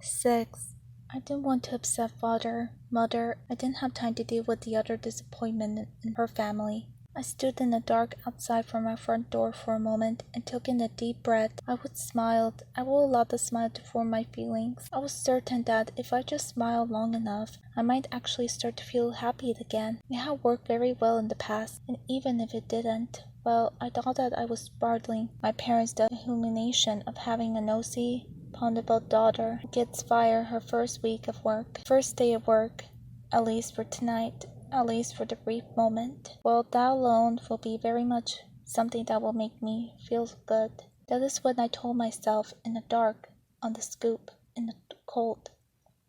6. I didn't want to upset Mother. I didn't have time to deal with the other disappointment in her family. I stood in the dark outside from my front door for a moment and took in a deep breath. I would smile. I will allow the smile to form my feelings. I was certain that if I just smiled long enough, I might actually start to feel happy again. It had worked very well in the past, and even if it didn't, well, I thought that I was startling my parents the humiliation of having a nosy, poundable daughter who gets fired her first day of work, at least for tonight. At least for the brief moment. Well, that alone will be very much something that will make me feel good. That is what I told myself in the dark, on the scoop, in the cold.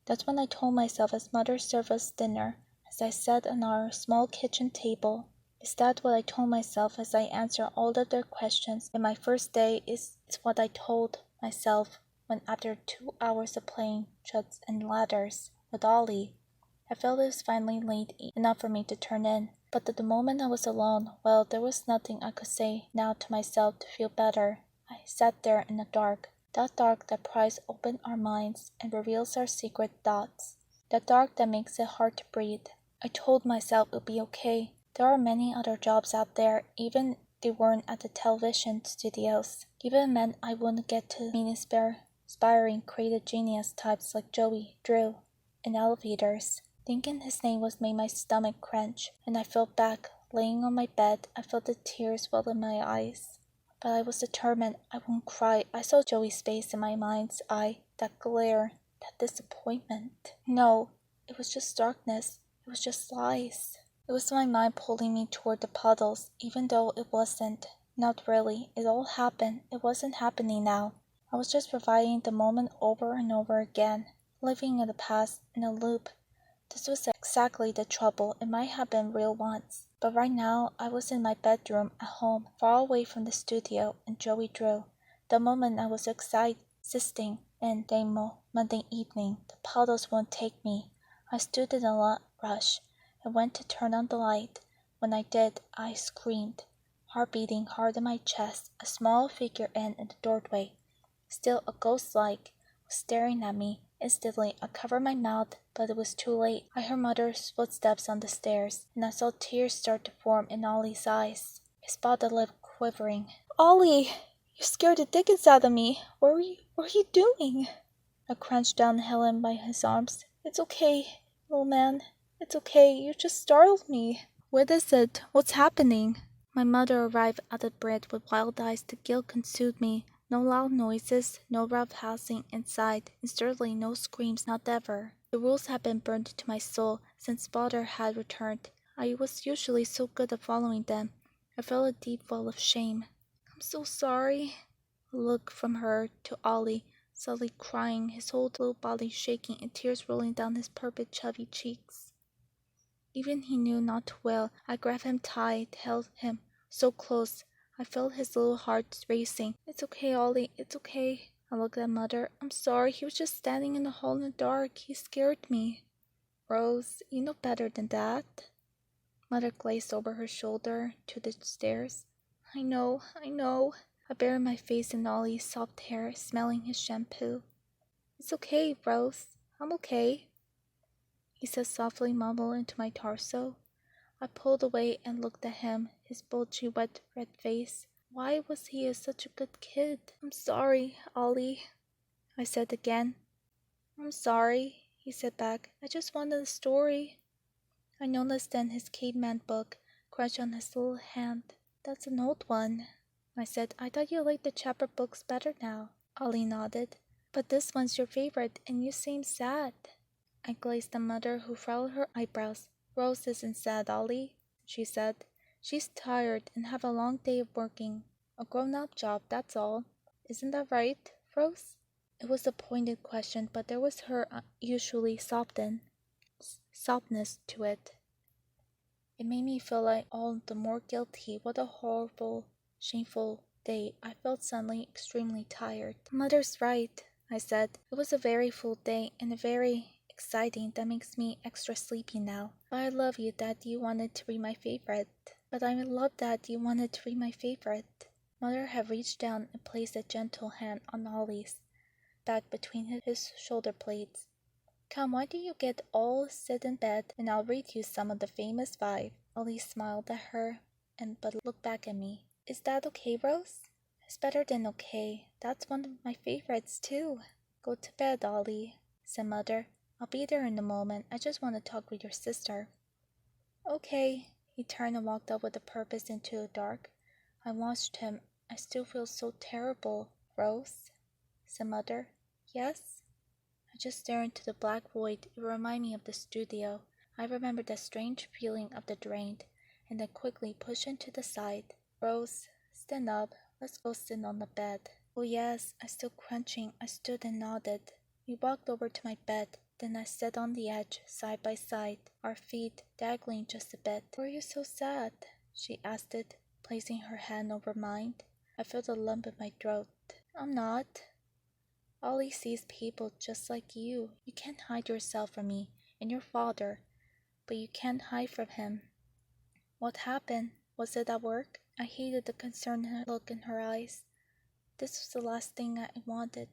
That's when I told myself as Mother served us dinner, as I sat on our small kitchen table. Is that what I told myself as I answered all of their questions in my first day? Is what I told myself when after 2 hours of playing Chuds and Ladders with Ollie, I felt it was finally late enough for me to turn in, but at the moment I was alone, well, there was nothing I could say now to myself to feel better. I sat there in the dark, that dark that pries open our minds and reveals our secret thoughts, that dark that makes it hard to breathe. I told myself it would be okay. There are many other jobs out there, even if they weren't at the television studios. Even it meant I wouldn't get to meet inspiring creative genius types like Joey, Drew, in elevators. Thinking his name made my stomach crunch, and I fell back, laying on my bed. I felt the tears well in my eyes. But I was determined I wouldn't cry. I saw Joey's face in my mind's eye, that glare, that disappointment. No, it was just darkness. It was just lies. It was my mind pulling me toward the puddles, even though it wasn't. Not really. It all happened. It wasn't happening now. I was just reviving the moment over and over again, living in the past, in a loop. This was exactly the trouble. It might have been real once, but right now I was in my bedroom at home, far away from the studio and Joey Drew. The moment I was existing in Demo Monday evening, the puddles won't take me. I stood in a rush and went to turn on the light. When I did, I screamed, heart beating hard in my chest. A small figure in the doorway, still a ghost-like, was staring at me. Instantly, I covered my mouth, but it was too late. I heard Mother's footsteps on the stairs, and I saw tears start to form in Ollie's eyes. I spot the lip quivering. "Ollie, you scared the dickens out of me. What were you doing?" I crouched down, held him by his arms. "It's okay, little man. It's okay. You just startled me." "What is it? What's happening?" My mother arrived out of bed with wild eyes. The guilt consumed me. No loud noises, no rough housing inside, and certainly no screams, not ever. The rules had been burned into my soul since father had returned. I was usually so good at following them. I felt a deep fall of shame. "I'm so sorry." A look from her to Ollie, suddenly crying, his whole little body shaking and tears rolling down his perfect chubby cheeks. Even he knew not too well. I grabbed him tight, held him so close. I felt his little heart racing. "It's okay, Ollie, it's okay." I looked at Mother. "I'm sorry, he was just standing in the hall in the dark. He scared me." "Rose, you know better than that." Mother glazed over her shoulder to the stairs. I know. I buried my face in Ollie's soft hair, smelling his shampoo. "It's okay, Rose. I'm okay," he said softly, mumbled into my torso. I pulled away and looked at him, his bulgy, wet, red face. Why was he such a good kid? "I'm sorry, Ollie," I said again. "I'm sorry," he said back. "I just wanted a story." I noticed then his caveman book crushed on his little hand. "That's an old one," I said. "I thought you liked the chapter books better now." Ollie nodded. "But this one's your favorite, and you seem sad." I glazed at Mother, who furrowed her eyebrows. "Rose isn't sad, Ollie," she said. "She's tired and have a long day of working. A grown-up job, that's all. Isn't that right, Rose?" It was a pointed question, but there was her usually softness to it. It made me feel like all the more guilty. What a horrible, shameful day. I felt suddenly extremely tired. "Mother's right," I said. "It was a very full day and a very exciting. That makes me extra sleepy now. But I love you that you wanted to read my favorite. Mother had reached down and placed a gentle hand on Ollie's back between his shoulder blades. Come, why don't you get all sit in bed and I'll read you some of the famous five. Ollie smiled at her but looked back at me. Is that okay, Rose? It's better than okay. That's one of my favorites too. Go to bed, Ollie, said Mother. I'll be there in a moment. I just want to talk with your sister. Okay. He turned and walked out with a purpose into the dark. I watched him. I still feel so terrible. Rose, said Mother. Yes? I just stared into the black void. It reminded me of the studio. I remembered that strange feeling of the drained, and then quickly pushed him to the side. Rose, stand up. Let's go sit on the bed. Oh yes, I still crunching. I stood and nodded. We walked over to my bed. Then I sat on the edge, side by side, our feet dangling just a bit. Why are you so sad? She asked it, placing her hand over mine. I felt a lump in my throat. I'm not. Ollie sees people just like you. You can't hide yourself from me and your father, but you can't hide from him. What happened? Was it at work? I hated the concerned look in her eyes. This was the last thing I wanted.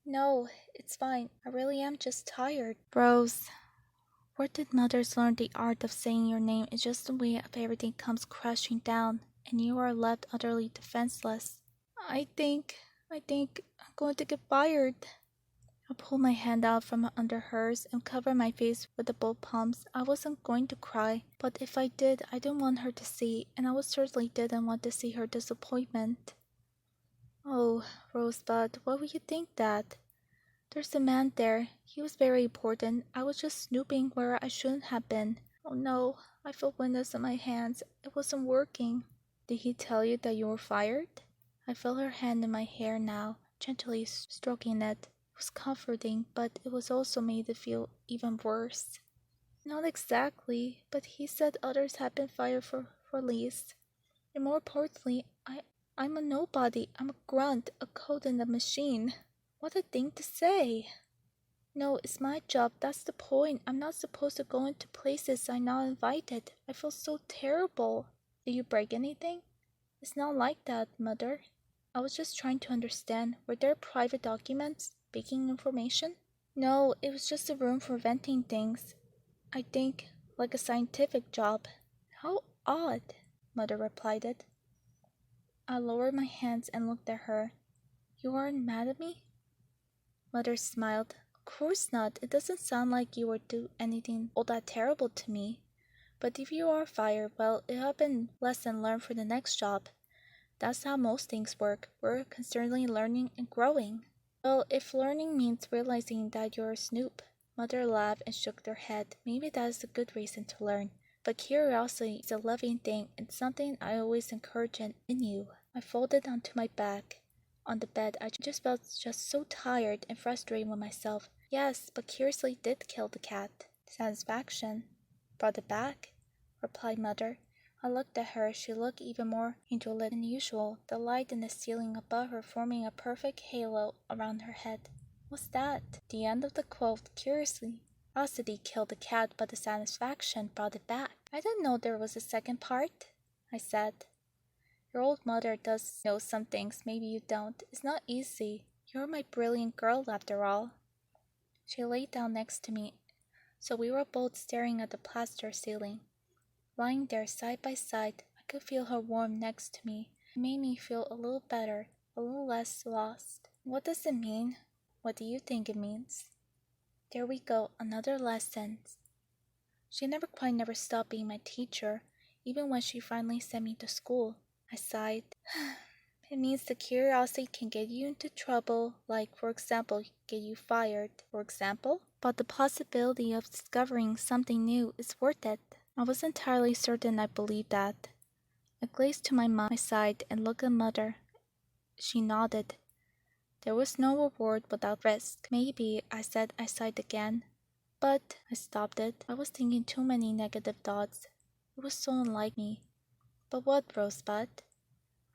No, it's fine. I really am just tired. Rose, where did mothers learn the art of saying your name in just the way of everything comes crashing down, and you are left utterly defenseless? I think I'm going to get fired. I pulled my hand out from under hers and covered my face with the both palms. I wasn't going to cry, but if I did, I didn't want her to see, and I certainly didn't want to see her disappointment. Oh, Rosebud, why would you think that? There's a man there. He was very important. I was just snooping where I shouldn't have been. Oh no, I felt windows on my hands. It wasn't working. Did he tell you that you were fired? I felt her hand in my hair now, gently stroking it. It was comforting, but it was also made it feel even worse. Not exactly, but he said others had been fired for least. And more importantly, I'm a nobody. I'm a grunt, a code in the machine. What a thing to say. No, it's my job. That's the point. I'm not supposed to go into places I'm not invited. I feel so terrible. Did you break anything? It's not like that, Mother. I was just trying to understand. Were there private documents? Baking information? No, it was just a room for venting things. I think, like a scientific job. How odd, Mother replied it. I lowered my hands and looked at her. You aren't mad at me? Mother smiled. Of course not. It doesn't sound like you would do anything all that terrible to me. But if you are fired, well, it'll have been lesson learned for the next job. That's how most things work. We're constantly learning and growing. Well, if learning means realizing that you're a snoop. Mother laughed and shook her head. Maybe that is a good reason to learn. But curiosity is a loving thing and something I always encourage in you. I folded onto my back. On the bed, I just felt so tired and frustrated with myself. Yes, but curiosity did kill the cat. Satisfaction. Brought it back, replied Mother. I looked at her. She looked even more indolent than usual, the light in the ceiling above her forming a perfect halo around her head. What's that? The end of the quote. Curiosity killed the cat, but the satisfaction brought it back. I didn't know there was a second part, I said. Your old mother does know some things maybe you don't. It's not easy. You're my brilliant girl after all. She lay down next to me, so we were both staring at the plaster ceiling. Lying there side by side, I could feel her warm next to me. It made me feel a little better, a little less lost. What does it mean? What do you think it means? There we go, another lesson. She never stopped being my teacher, even when she finally sent me to school. I sighed. It means the curiosity can get you into trouble, like, for example, get you fired, for example. But the possibility of discovering something new is worth it. I was entirely certain I believed that. I gazed to my side and looked at Mother. She nodded. There was no reward without risk. Maybe, I said. I sighed again. But I stopped it. I was thinking too many negative thoughts. It was so unlike me. But what, Rosebud?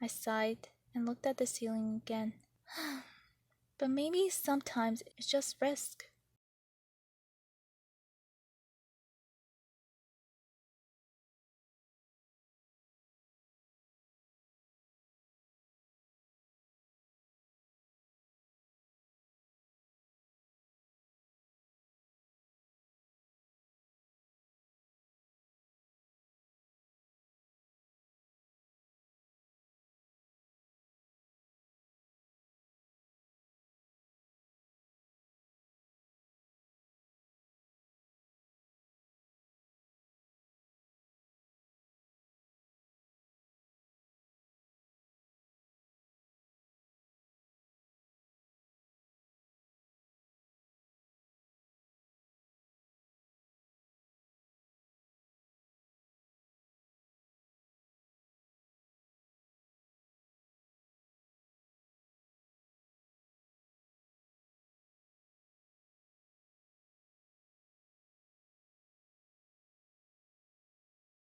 I sighed and looked at the ceiling again. But maybe sometimes it's just risk.